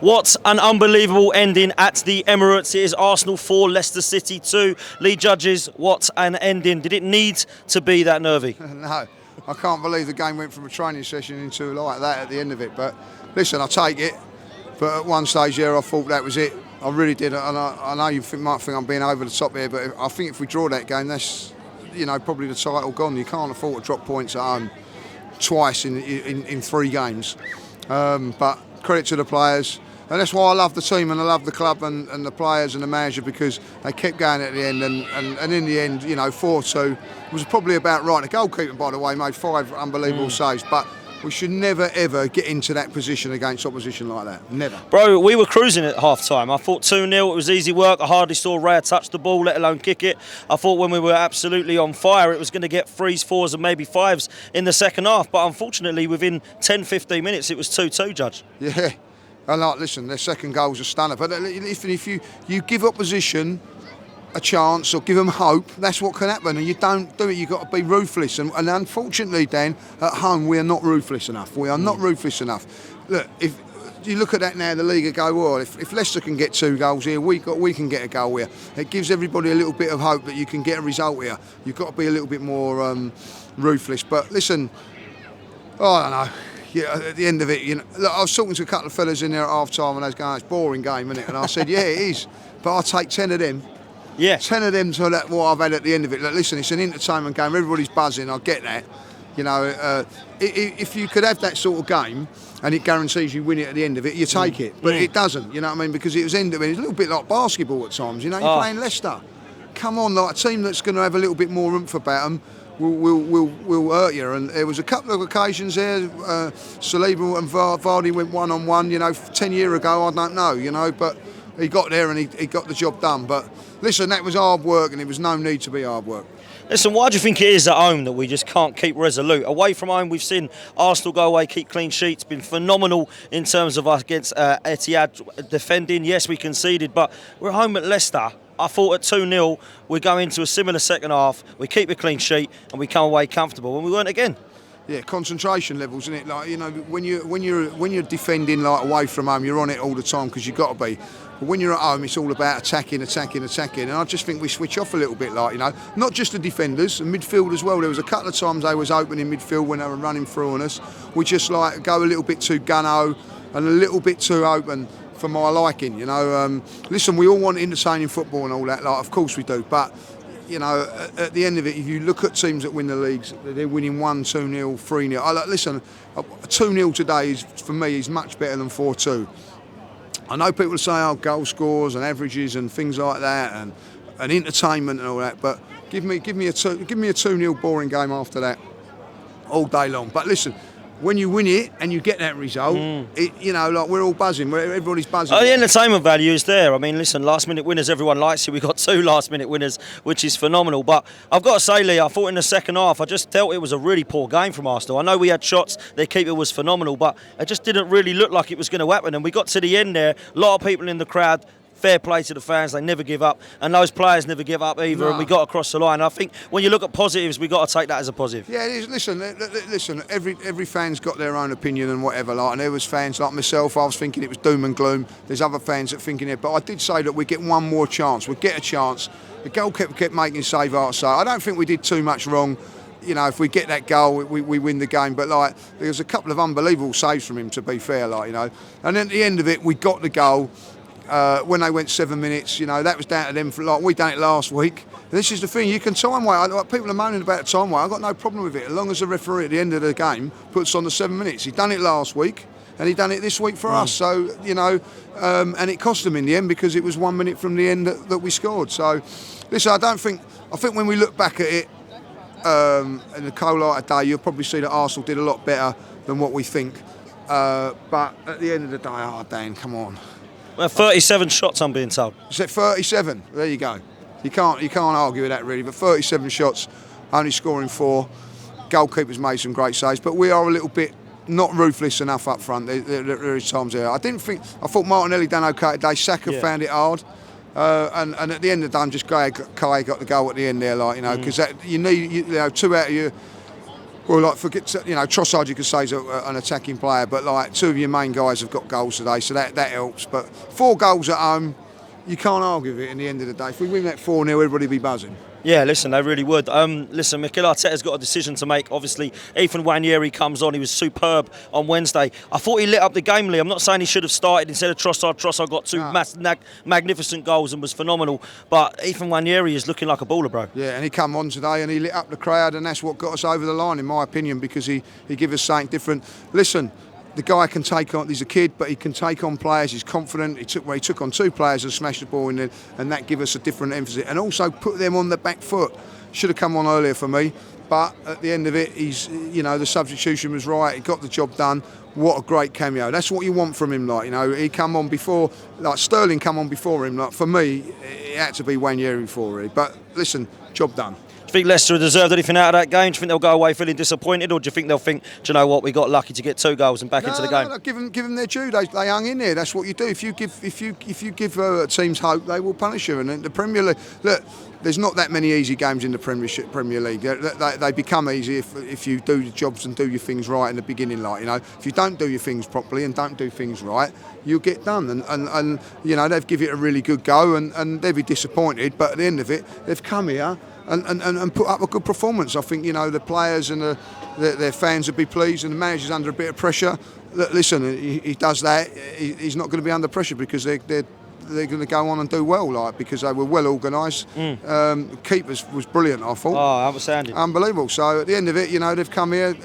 What an unbelievable ending at the Emirates. It is Arsenal 4, Leicester City 2. Lee Judges, what an ending. Did it need to be that nervy? No, I can't believe the game went from a training session into like that at the end of it. But listen, I take it. But at one stage there, I thought that was it. I really did. And I know you might think I'm being over the top here, but I think if we draw that game, that's, probably the title gone. You can't afford to drop points at home twice in 3 games. But credit to the players. And that's why I love the team and I love the club and the players and the manager, because they kept going at the end. And in the end, 4-2 was probably about right. The goalkeeper, by the way, made 5 unbelievable saves. But we should never, ever get into that position against opposition like that. Never. Bro, we were cruising at half-time. I thought 2-0, it was easy work. I hardly saw Raya touch the ball, let alone kick it. I thought when we were absolutely on fire, it was going to get 3s, 4s and maybe 5s in the second half. But unfortunately, within 10, 15 minutes, it was 2-2, Judge. Yeah. And listen, their second goal was a stunner. But if you give opposition a chance or give them hope, that's what can happen. And you don't do it, you've got to be ruthless. And unfortunately, Dan, at home, we are not ruthless enough. We are not ruthless enough. Look, if you look at that now, the league go, well, if Leicester can get 2 goals here, we can get a goal here. It gives everybody a little bit of hope that you can get a result here. You've got to be a little bit more ruthless. But listen, I don't know. Yeah, at the end of it, look, I was talking to a couple of fellas in there at half-time and they was going, it's a boring game, isn't it? And I said, yeah, it is. But I'll take 10 of them. Yeah. 10 of them to what I've had at the end of it. Look, listen, it's an entertainment game. Everybody's buzzing. I get that. If you could have that sort of game and it guarantees you win it at the end of it, you take it. But it doesn't, you know what I mean? Because it was end of it. It's a little bit like basketball at times. You're playing Leicester. Come on, like a team that's going to have a little bit more oomph about them. Will hurt you. And there was a couple of occasions there. Saliba and Vardy went one-on-one. 10 years ago, I don't know. But he got there and he got the job done. But listen, that was hard work, and there was no need to be hard work. Listen, why do you think it is at home that we just can't keep resolute? Away from home, we've seen Arsenal go away, keep clean sheets, been phenomenal in terms of us against Etihad defending. Yes, we conceded, but we're home at Leicester. I thought at 2-0, we go into a similar second half, we keep a clean sheet, and we come away comfortable, and we weren't again. Yeah, concentration levels, isn't it? Like, when you're defending like away from home, you're on it all the time because you've got to be. But when you're at home, it's all about attacking. And I just think we switch off a little bit, not just the defenders, and midfield as well. There was a couple of times they was open in midfield when they were running through on us. We just go a little bit too gunno and a little bit too open for my liking. Listen, we all want entertaining football and all that. Of course we do, but. At the end of it, if you look at teams that win the leagues, they're winning 1-2-0, 3-0. Listen, 2-0 today for me is much better than 4-2. I know people say, goal scores and averages and things like that, and entertainment and all that. But give me a 2-0 boring game after that, all day long. But listen. When you win it and you get that result, we're all buzzing. Everybody's buzzing. The entertainment value is there. I mean, listen, last-minute winners, everyone likes it. We got 2 last-minute winners, which is phenomenal. But I've got to say, Lee, I thought in the second half, I just felt it was a really poor game from Arsenal. I know we had shots, their keeper was phenomenal, but it just didn't really look like it was going to happen. And we got to the end there, a lot of people in the crowd. Fair play to the fans, they never give up, and those players never give up either. No. And we got across the line. I think when you look at positives, we got to take that as a positive. Yeah, it is. Listen. Every fan's got their own opinion and whatever. And there was fans like myself. I was thinking it was doom and gloom. There's other fans that thinking it, but I did say that we get one more chance. We get a chance. The goalkeeper kept making save after save. I don't think we did too much wrong. If we get that goal, we win the game. But there was a couple of unbelievable saves from him, to be fair. And then at the end of it, we got the goal. When they went 7 minutes, that was down to them. We done it last week. This is the thing, you can time wait. People are moaning about time wait. I've got no problem with it, as long as the referee at the end of the game puts on the 7 minutes. He done it last week, and he done it this week for us. So, and it cost them in the end because it was 1 minute from the end that we scored. So, listen, I think when we look back at it, in the cold light of day, you'll probably see that Arsenal did a lot better than what we think. But at the end of the day, Dan, come on. Well, 37 shots, I'm being told. Is it 37? There you go. You can't argue with that really. But 37 shots, only scoring 4. Goalkeepers made some great saves, but we are a little bit not ruthless enough up front. There is times there. I thought Martinelli done okay today. Saka found it hard, and at the end of the day, I'm just glad Kai got the goal at the end there, because you need 2 out of your Well, like forget Trossard, you could say is an attacking player, but like two of your main guys have got goals today, so that helps. But 4 goals at home, you can't argue with it. In the end of the day, if we win that 4-0, everybody be buzzing. Yeah, listen, they really would. Listen, Mikel Arteta's got a decision to make. Obviously, Ethan Nwaneri comes on. He was superb on Wednesday. I thought he lit up the game, Lee. I'm not saying he should have started instead of Trossard. Trossard got 2 magnificent goals and was phenomenal. But Ethan Nwaneri is looking like a baller, bro. Yeah, and he come on today and he lit up the crowd, and that's what got us over the line, in my opinion, because he gave us something different. Listen, the guy can take on. He's a kid, but he can take on players. He's confident. He took on 2 players and smashed the ball in there, and that gave us a different emphasis. And also put them on the back foot. Should have come on earlier for me, but at the end of it, the substitution was right. He got the job done. What a great cameo. That's what you want from him. He come on before, like Sterling come on before him. Like for me, it had to be Nwaneri before him. But listen, job done. Do you think Leicester deserved anything out of that game? Do you think they'll go away feeling disappointed, or do you think they'll think, do you know what, we got lucky to get 2 goals and back into the game? No, give them their due. They hung in there. That's what you do. If you give teams hope, they will punish you. And in the Premier League, look, there's not that many easy games in the Premier League. They become easy if you do your jobs and do your things right in the beginning. If you don't do your things properly and don't do things right, you'll get done. And they've given it a really good go, and they'll be disappointed. But at the end of it, they've come here and put up a good performance. I think the players and their fans would be pleased, and the manager's under a bit of pressure. Listen, he does that. He's not going to be under pressure because they're going to go on and do well, because they were well organised. Keepers was brilliant, I thought. Oh, outstanding. Unbelievable. So at the end of it, they've come here.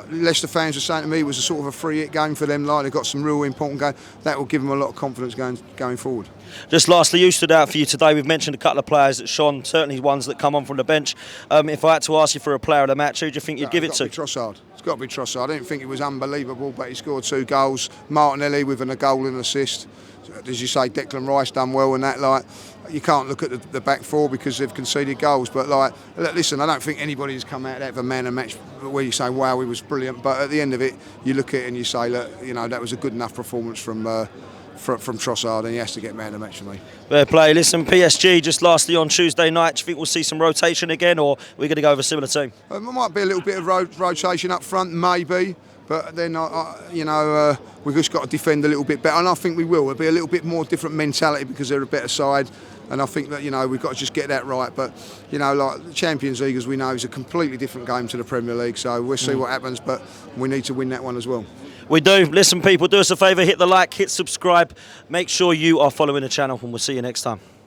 Leicester fans were saying to me it was a sort of a free hit game for them. They've got some real important game. That will give them a lot of confidence going forward. Just lastly, who stood out for you today? We've mentioned a couple of players that shone, certainly ones that come on from the bench. If I had to ask you for a player of the match, who do you think you'd give it to? Trossard. It's got to be Trossard. I didn't think it was unbelievable, but he scored 2 goals. Martinelli with a goal and an assist. As you say, Declan Rice done well in that. You can't look at the back 4 because they've conceded goals. But listen, I don't think anybody has come out of that for man of match where you say, wow, he was brilliant. But at the end of it, you look at it and you say, look, that was a good enough performance from Trossard, and he has to get man of the match for me. Fair play. Listen, PSG, just lastly on Tuesday night, do you think we'll see some rotation again, or are we going to go with a similar team? There might be a little bit of rotation up front, maybe. But then, we've just got to defend a little bit better, and I think we will. It'll be a little bit more different mentality because they're a better side, and I think that we've got to just get that right. But like the Champions League, as we know, is a completely different game to the Premier League. So we'll see what happens, but we need to win that one as well. We do. Listen, people, do us a favour, hit the like, hit subscribe, make sure you are following the channel, and we'll see you next time.